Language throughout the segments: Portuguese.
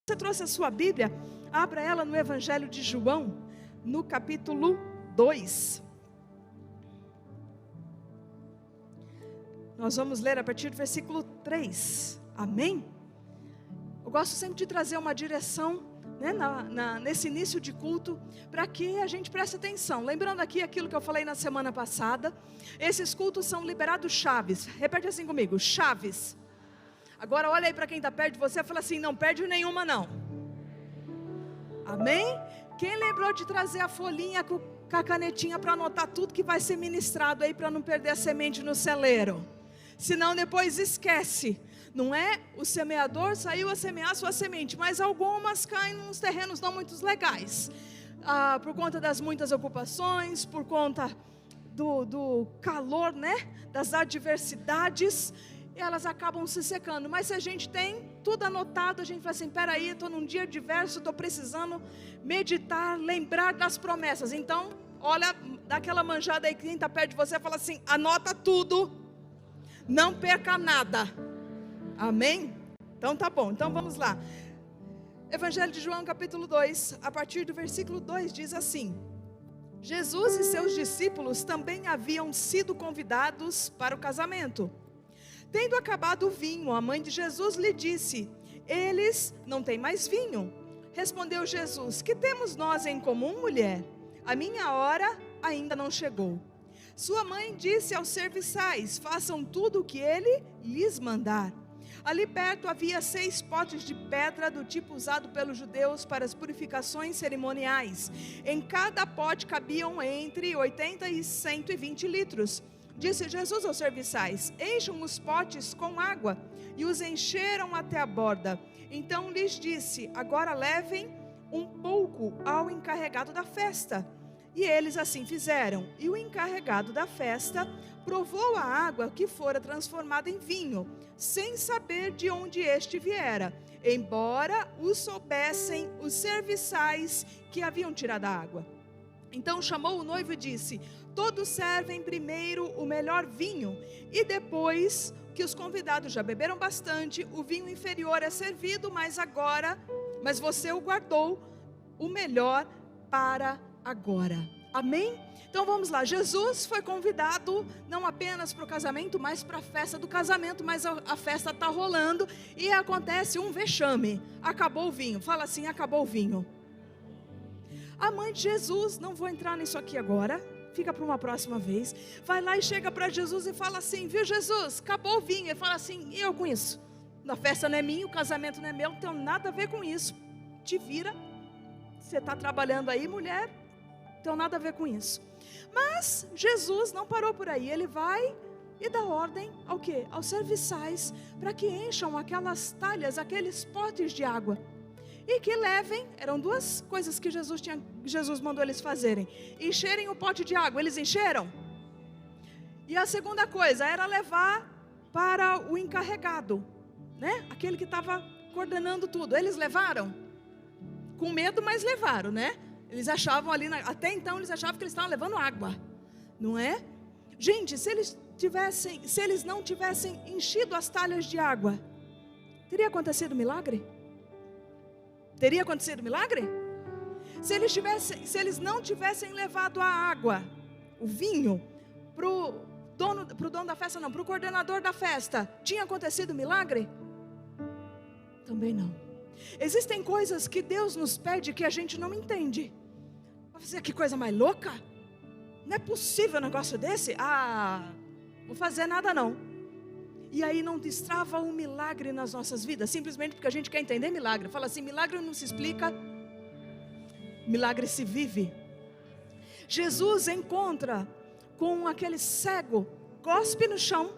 Você trouxe a sua Bíblia? Abra ela no Evangelho de João, no capítulo 2. Nós vamos ler a partir do versículo 3. Amém? Eu gosto sempre de trazer uma direção, né, nesse início de culto, para que a gente preste atenção. Lembrando aqui aquilo que eu falei na semana passada, esses cultos são liberados chaves. Repete assim comigo, chaves. Agora olha aí para quem está perto de você e fala assim, não perde nenhuma não. Amém? Quem lembrou de trazer a folhinha com a canetinha para anotar tudo que vai ser ministrado aí, para não perder a semente no celeiro? Senão depois esquece. Não é? O semeador saiu a semear a sua semente, mas algumas caem nos terrenos não muito legais, por conta das muitas ocupações, por conta do calor, né? Das adversidades, e elas acabam se secando. Mas se a gente tem tudo anotado, a gente fala assim, peraí, estou num dia diverso, estou precisando meditar, lembrar das promessas. Então, olha, dá aquela manjada aí, quem está perto de você, fala assim, anota tudo, não perca nada. Amém? Então tá bom, então vamos lá. Evangelho de João capítulo 2, a partir do versículo 2 diz assim: Jesus e seus discípulos também haviam sido convidados para o casamento. Tendo acabado o vinho, a mãe de Jesus lhe disse, eles não têm mais vinho. Respondeu Jesus, que temos nós em comum, mulher? A minha hora ainda não chegou. Sua mãe disse aos serviçais, façam tudo o que ele lhes mandar. Ali perto havia 6 potes de pedra do tipo usado pelos judeus para as purificações cerimoniais. Em cada pote cabiam entre 80 e 120 litros. Disse Jesus aos serviçais, encham os potes com água, e os encheram até a borda. Então lhes disse, agora levem um pouco ao encarregado da festa. E eles assim fizeram, e o encarregado da festa provou a água que fora transformada em vinho, sem saber de onde este viera, embora o soubessem os serviçais que haviam tirado a água. Então chamou o noivo e disse, todos servem primeiro o melhor vinho, e depois que os convidados já beberam bastante, o vinho inferior é servido, mas você o guardou o melhor para agora. Amém? Então vamos lá, Jesus foi convidado não apenas para o casamento, mas para a festa do casamento, mas a festa está rolando e acontece um vexame, acabou o vinho, fala assim, acabou o vinho. A mãe de Jesus, não vou entrar nisso aqui agora, fica para uma próxima vez, vai lá e chega para Jesus e fala assim, viu Jesus, acabou o vinho, ele fala assim, e eu com isso? A festa não é minha, o casamento não é meu, não tem nada a ver com isso, te vira, você está trabalhando aí mulher, não tem nada a ver com isso. Mas Jesus não parou por aí, ele vai e dá ordem ao quê? Aos serviçais, para que encham aquelas talhas, aqueles potes de água, e que levem, eram 2 coisas que Jesus mandou eles fazerem, encherem o pote de água, eles encheram, e a segunda coisa era levar para o encarregado, né? Aquele que estava coordenando tudo, eles levaram, com medo, mas levaram, né? Eles achavam ali, até então eles achavam que eles estavam levando água, não é? Gente, se eles não tivessem enchido as talhas de água, teria acontecido milagre? Teria acontecido milagre? Se eles não tivessem levado a água, o vinho, para o dono da festa não, para o coordenador da festa, tinha acontecido milagre? Também não. Existem coisas que Deus nos pede que a gente não entende. Vai fazer que coisa mais louca? Não é possível um negócio desse? Vou fazer nada não. E aí não destrava um milagre nas nossas vidas, simplesmente porque a gente quer entender milagre. Fala assim, milagre não se explica, milagre se vive. Jesus encontra com aquele cego, cospe no chão,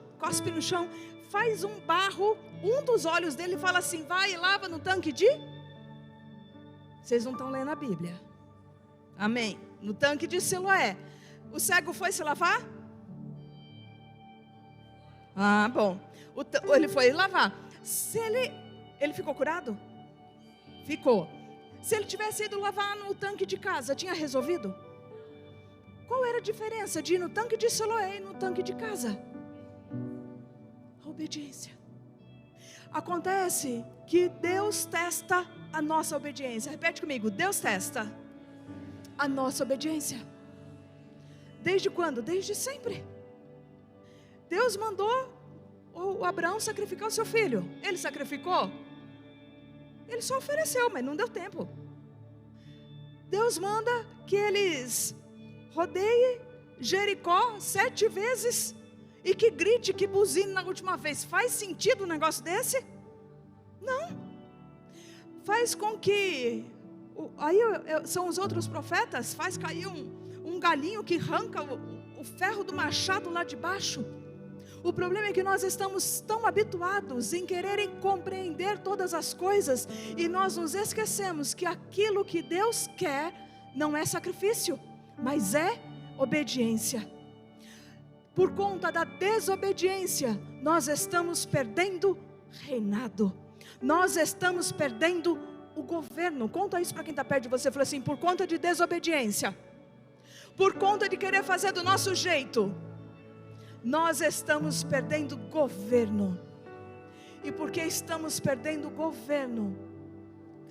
faz um barro, um dos olhos dele fala assim, vai e lava no tanque de... Vocês não estão lendo a Bíblia. Amém. No tanque de Siloé. O cego foi se lavar? Bom. Ele foi lavar. Ele ficou curado? Ficou. Se ele tivesse ido lavar no tanque de casa, tinha resolvido? Qual era a diferença de ir no tanque de Siloé e no tanque de casa? A obediência. Acontece que Deus testa a nossa obediência. Repete comigo: Deus testa a nossa obediência. Desde quando? Desde sempre. Deus mandou o Abraão sacrificar o seu filho. Ele sacrificou? Ele só ofereceu, mas não deu tempo. Deus manda que eles rodeiem Jericó 7 vezes e que grite, que buzine na última vez. Faz sentido um negócio desse? Não. Faz com que aí são os outros profetas, faz cair um galinho que arranca o ferro do machado lá de baixo. O problema é que nós estamos tão habituados em quererem compreender todas as coisas, e nós nos esquecemos que aquilo que Deus quer não é sacrifício, mas é obediência. Por conta da desobediência, nós estamos perdendo reinado, nós estamos perdendo o governo. Conta isso para quem está perto de você. Fala assim: por conta de desobediência, por conta de querer fazer do nosso jeito, nós estamos perdendo governo. E porque estamos perdendo governo,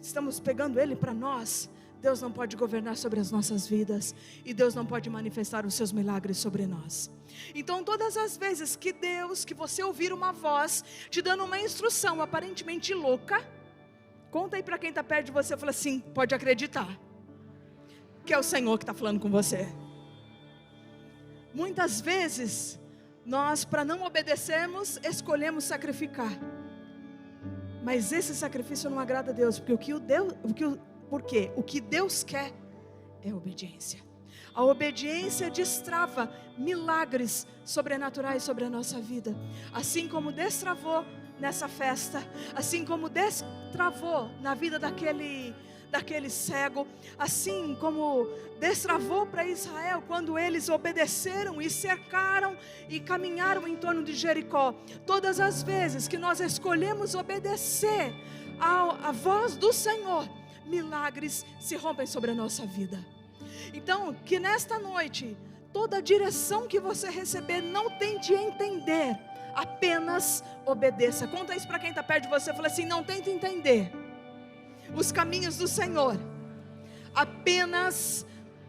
estamos pegando ele para nós. Deus não pode governar sobre as nossas vidas, e Deus não pode manifestar os seus milagres sobre nós. Então todas as vezes que você ouvir uma voz te dando uma instrução aparentemente louca, conta aí para quem está perto de você. Fala assim: pode acreditar que é o Senhor que está falando com você. Muitas vezes nós, para não obedecermos, escolhemos sacrificar, mas esse sacrifício não agrada a Deus, porque o que Deus quer é obediência. A obediência destrava milagres sobrenaturais sobre a nossa vida, assim como destravou nessa festa, assim como destravou na vida daquele cego, assim como destravou para Israel quando eles obedeceram e cercaram e caminharam em torno de Jericó. Todas as vezes que nós escolhemos obedecer à voz do Senhor, milagres se rompem sobre a nossa vida. Então, que nesta noite, toda a direção que você receber, não tente entender, apenas obedeça. Conta isso para quem está perto de você. Fala assim: não tente entender os caminhos do Senhor, apenas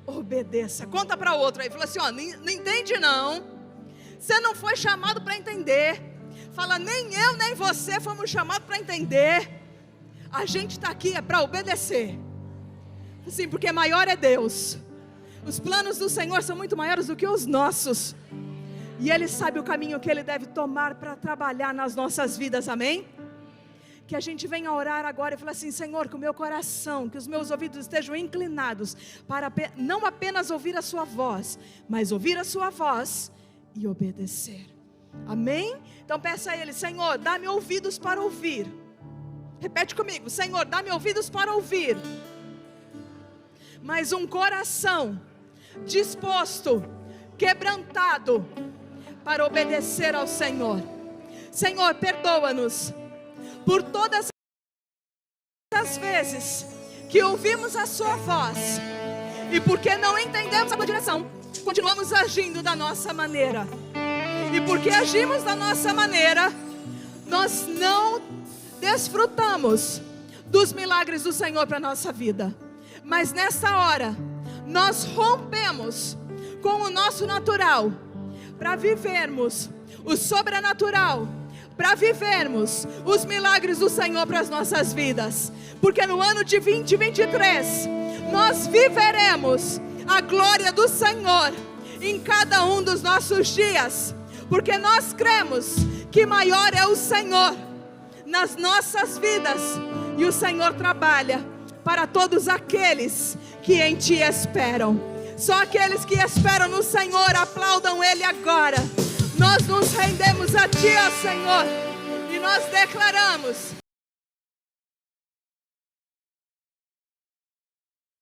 obedeça. Conta para outro aí. Fala assim: ó, não entende não, você não foi chamado para entender. Fala: nem eu nem você fomos chamados para entender. A gente está aqui é para obedecer. Assim, porque maior é Deus. Os planos do Senhor são muito maiores do que os nossos, e Ele sabe o caminho que Ele deve tomar para trabalhar nas nossas vidas. Amém? Que a gente venha orar agora e falar assim: Senhor, que o meu coração, que os meus ouvidos estejam inclinados para não apenas ouvir a sua voz, mas ouvir a sua voz e obedecer. Amém? Então peça a Ele: Senhor, dá-me ouvidos para ouvir. Repete comigo: Senhor, dá-me ouvidos para ouvir, mas um coração disposto, quebrantado, para obedecer ao Senhor. Senhor, perdoa-nos por todas as vezes que ouvimos a sua voz, e porque não entendemos a sua direção, continuamos agindo da nossa maneira. E porque agimos da nossa maneira, nós não desfrutamos dos milagres do Senhor para a nossa vida. Mas nessa hora, nós rompemos com o nosso natural, para vivermos o sobrenatural, para vivermos os milagres do Senhor para as nossas vidas. Porque no ano de 2023, nós viveremos a glória do Senhor em cada um dos nossos dias. Porque nós cremos que maior é o Senhor nas nossas vidas, e o Senhor trabalha para todos aqueles que em Ti esperam. Só aqueles que esperam no Senhor, aplaudam Ele agora. Nós nos rendemos a Ti, ó Senhor, e nós declaramos